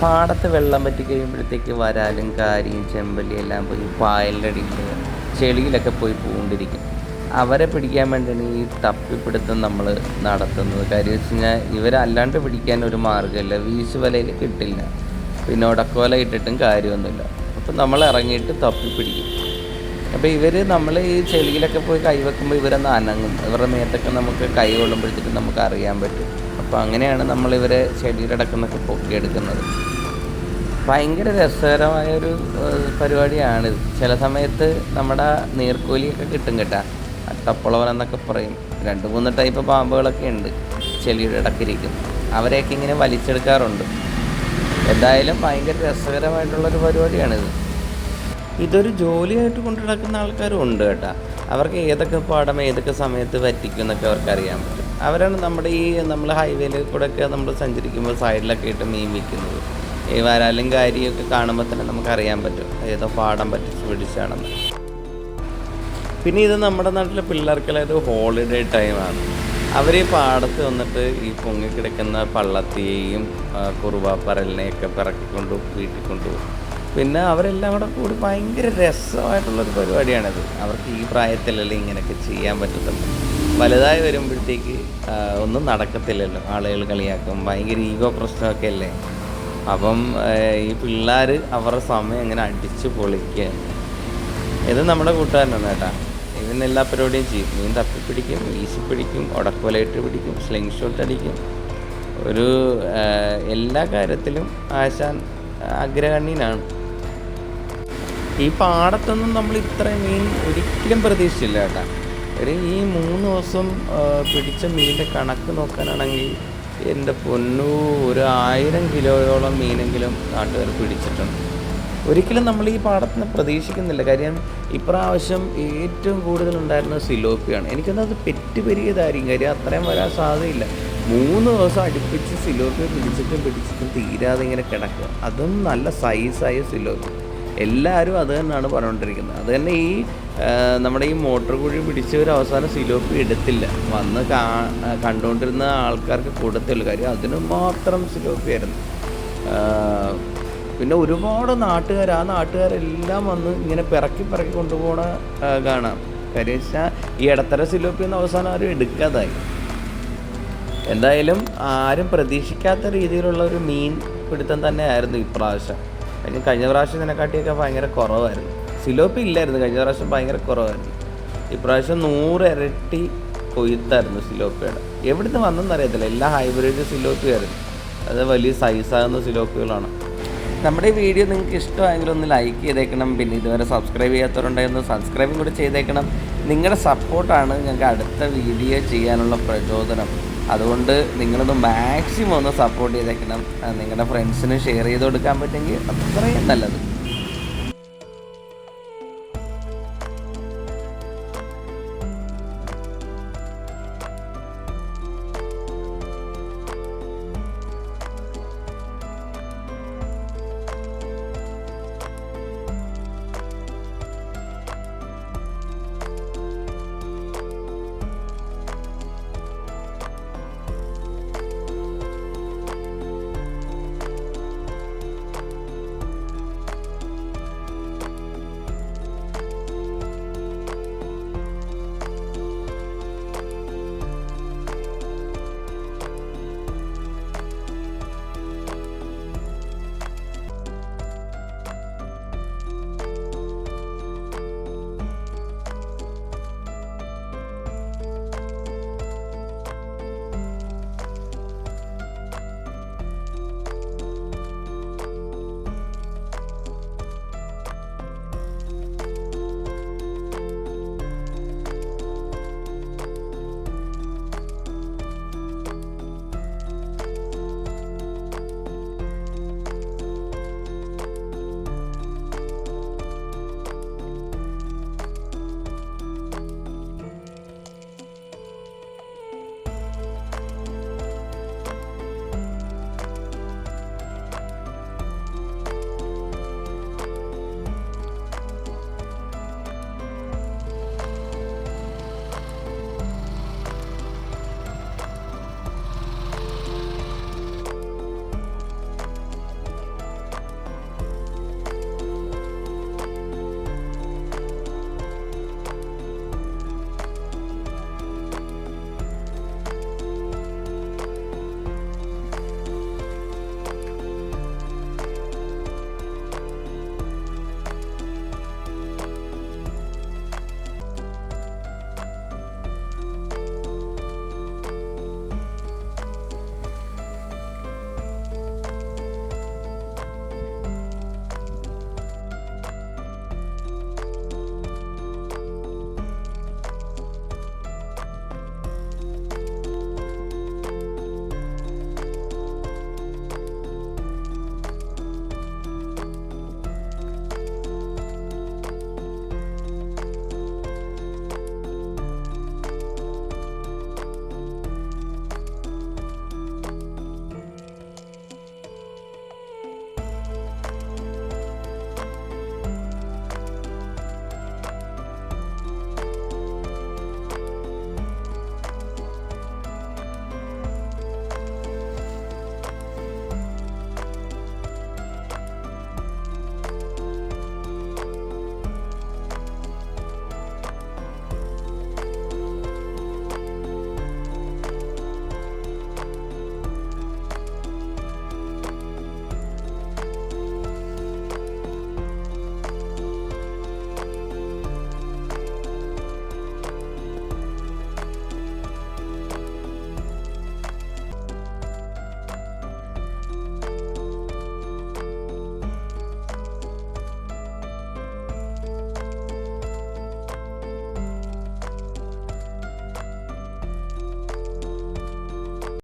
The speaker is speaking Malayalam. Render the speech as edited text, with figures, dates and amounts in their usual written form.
പാടത്ത് വെള്ളം പറ്റി കഴിയുമ്പോഴത്തേക്ക് വരാലും കാരിയും ചെമ്പല്ലി എല്ലാം പോയി പായലിൻ്റെ അടിയിൽ ചെളിയിലൊക്കെ പോയി പൂണ്ടിരിക്കും. അവരെ പിടിക്കാൻ വേണ്ടിയാണ് ഈ തപ്പിപ്പിടുത്തം നമ്മൾ നടത്തുന്നത്. കാര്യം വെച്ച് കഴിഞ്ഞാൽ ഇവരല്ലാണ്ട് പിടിക്കാൻ ഒരു മാർഗ്ഗമില്ല, വീശുവലയിൽ കിട്ടില്ല, പിന്നെ ഉടക്കോല ഇട്ടിട്ടും കാര്യമൊന്നുമില്ല. അപ്പം നമ്മൾ ഇറങ്ങിയിട്ട് തപ്പിപ്പിടിക്കും. അപ്പോൾ ഇവർ നമ്മൾ ഈ ചെളിയിലൊക്കെ പോയി കൈവെക്കുമ്പോൾ ഇവരൊന്ന് അനങ്ങും, ഇവരുടെ മേത്തൊക്കെ നമുക്ക് കൈ കൊള്ളുമ്പോഴത്തേക്കും നമുക്ക് അറിയാൻ പറ്റും. അപ്പോൾ അങ്ങനെയാണ് നമ്മളിവരെ ചെടിയുടെ ഇടക്കുന്നൊക്കെ പൊക്കിയെടുക്കുന്നത്. ഭയങ്കര രസകരമായൊരു പരിപാടിയാണിത്. ചില സമയത്ത് നമ്മുടെ നീർക്കോലിയൊക്കെ കിട്ടും കേട്ടോ, അട്ടപ്പുളവൻ എന്നൊക്കെ പറയും. 2-3 ടൈപ്പ് പാമ്പുകളൊക്കെ ഉണ്ട് ചെളിയുടെ ഇടക്കിരിക്കും, അവരെയൊക്കെ ഇങ്ങനെ വലിച്ചെടുക്കാറുണ്ട്. എന്തായാലും ഭയങ്കര രസകരമായിട്ടുള്ളൊരു പരിപാടിയാണിത്. ഇതൊരു ജോലിയായിട്ട് കൊണ്ടു നടക്കുന്ന ആൾക്കാരും ഉണ്ട് കേട്ടോ. അവർക്ക് ഏതൊക്കെ പാടം ഏതൊക്കെ സമയത്ത് പറ്റിക്കും എന്നൊക്കെ അവർക്ക് അറിയാൻ പറ്റും. അവരാണ് നമ്മുടെ നമ്മൾ ഹൈവേയിൽ കൂടെയൊക്കെ നമ്മൾ സഞ്ചരിക്കുമ്പോൾ സൈഡിലൊക്കെ ഇട്ട് മീൻ വിൽക്കുന്നത്. ഈ വരാലും കാര്യമൊക്കെ കാണുമ്പോൾ തന്നെ നമുക്കറിയാൻ പറ്റും ഏതോ പാടം പറ്റിച്ച് പിടിച്ചാണെന്ന്. പിന്നെ ഇത് നമ്മുടെ നാട്ടിലെ പിള്ളേർക്കുള്ളൊരു ഹോളിഡേ ടൈമാണ്. അവർ ഈ പാടത്ത് വന്നിട്ട് ഈ പൊങ്ങിക്കിടക്കുന്ന പള്ളത്തിയെയും കുറുവാപ്പരലിനെയൊക്കെ പിറക്കിക്കൊണ്ട് വീട്ടിൽ കൊണ്ടുപോകും. പിന്നെ അവരെല്ലാം കൂടി ഭയങ്കര രസമായിട്ടുള്ളൊരു പരിപാടിയാണിത്. അവർക്ക് ഈ പ്രായത്തിലല്ലേ ഇങ്ങനെയൊക്കെ ചെയ്യാൻ പറ്റത്തുള്ളൂ. വലുതായി വരുമ്പോഴത്തേക്ക് ഒന്നും നടക്കത്തില്ലല്ലോ, ആളുകൾ കളിയാക്കും, ഭയങ്കര ഈഗോ പ്രശ്നമൊക്കെ അല്ലേ. അപ്പം ഈ പിള്ളേർ അവരുടെ സമയം ഇങ്ങനെ അടിച്ച് പൊളിക്കുകയാണ്. ഇത് നമ്മുടെ കൂട്ടുകാരനാണ് കേട്ടോ. ഇതിനെല്ലാ പരിപാടിയും ചെയ്യും. മീൻ തപ്പിപ്പിടിക്കും, വീശിപ്പിടിക്കും, ഉടക്കോലയിട്ട് പിടിക്കും, സ്ലിംഗ് ഷോട്ട് അടിക്കും. എല്ലാ കാര്യത്തിലും ആശാൻ അഗ്രഗണ്യനാണ്. ഈ പാടത്തൊന്നും നമ്മൾ ഇത്രയും മീൻ ഒരിക്കലും പ്രതീക്ഷിച്ചില്ല കേട്ടോ. ഈ 3 ദിവസം പിടിച്ച മീനിൻ്റെ കണക്ക് നോക്കാനാണെങ്കിൽ എൻ്റെ പൊന്നു, 1000 കിലോയോളം മീനെങ്കിലും നാട്ടുകാർ പിടിച്ചിട്ടുണ്ട്. ഒരിക്കലും നമ്മൾ ഈ പാടത്തിന് പ്രതീക്ഷിക്കുന്നില്ല. കാര്യം ഇപ്രാവശ്യം ഏറ്റവും കൂടുതലുണ്ടായിരുന്നത് സിലോപ്പിയാണ്. എനിക്കൊന്നത് പെറ്റുപെരുകിയതായിരിക്കും. കാര്യം അത്രയും വരാൻ സാധ്യതയില്ല. 3 ദിവസം അടുപ്പിച്ച് സിലോപ്പി പിടിച്ചിട്ടും തീരാതെ ഇങ്ങനെ കിടക്കുക. അതും നല്ല സൈസായ സിലോപ്പി. എല്ലാവരും അത് തന്നെയാണ് പറഞ്ഞുകൊണ്ടിരിക്കുന്നത്. അത് തന്നെ ഈ നമ്മുടെ ഈ മോട്ടോർ കുഴി പിടിച്ചവർ അവസാനം സിലോപ്പി എടുത്തില്ല, വന്ന് കണ്ടുകൊണ്ടിരുന്ന ആൾക്കാർക്ക് കൊടുത്തുള്ളൂ. കാര്യം അതിന് മാത്രം സിലോപ്പിയായിരുന്നു. പിന്നെ ഒരുപാട് നാട്ടുകാർ, ആ നാട്ടുകാരെല്ലാം വന്ന് ഇങ്ങനെ പിറക്കി കൊണ്ടുപോകണ കാണാം. കാര്യം വെച്ചാൽ ഈ ഇടത്തര സിലോപ്പിയൊന്നും അവസാനം ആരും എടുക്കാതായി. എന്തായാലും ആരും പ്രതീക്ഷിക്കാത്ത രീതിയിലുള്ള ഒരു മീൻ പിടുത്തം തന്നെയായിരുന്നു ഇപ്രാവശ്യം. കഴിഞ്ഞ പ്രാവശ്യം ഇതിനെക്കാട്ടിയൊക്കെ ഭയങ്കര കുറവായിരുന്നു. സിലോപ്പി ഇല്ലായിരുന്നു കഴിഞ്ഞ പ്രാവശ്യം, ഭയങ്കര കുറവായിരുന്നു. ഇപ്രാവശ്യം 100 ഇരട്ടി കൊയ്ത്തായിരുന്നു സിലോപ്പിയുടെ. എവിടുന്ന് വന്നെന്നറിയത്തില്ല, എല്ലാം ഹൈബ്രിഡ് സിലോപ്പിയായിരുന്നു. അത് വലിയ സൈസാകുന്ന സിലോപ്പികളാണ്. നമ്മുടെ ഈ വീഡിയോ നിങ്ങൾക്ക് ഇഷ്ടമായെങ്കിൽ ഒന്ന് ലൈക്ക് ചെയ്തേക്കണം. പിന്നെ ഇതുവരെ സബ്സ്ക്രൈബ് ചെയ്യാത്തവരുണ്ടായിരുന്നു, സബ്സ്ക്രൈബും കൂടി ചെയ്തേക്കണം. നിങ്ങളുടെ സപ്പോർട്ടാണ് ഞങ്ങൾക്ക് അടുത്ത വീഡിയോ ചെയ്യാനുള്ള പ്രചോദനം. അതുകൊണ്ട് നിങ്ങളൊന്ന് മാക്സിമം ഒന്ന് സപ്പോർട്ട് ചെയ്തേക്കണം. നിങ്ങളുടെ ഫ്രണ്ട്സിന് ഷെയർ ചെയ്ത് കൊടുക്കാൻ പറ്റുമെങ്കിൽ അത്രയും നല്ലത്.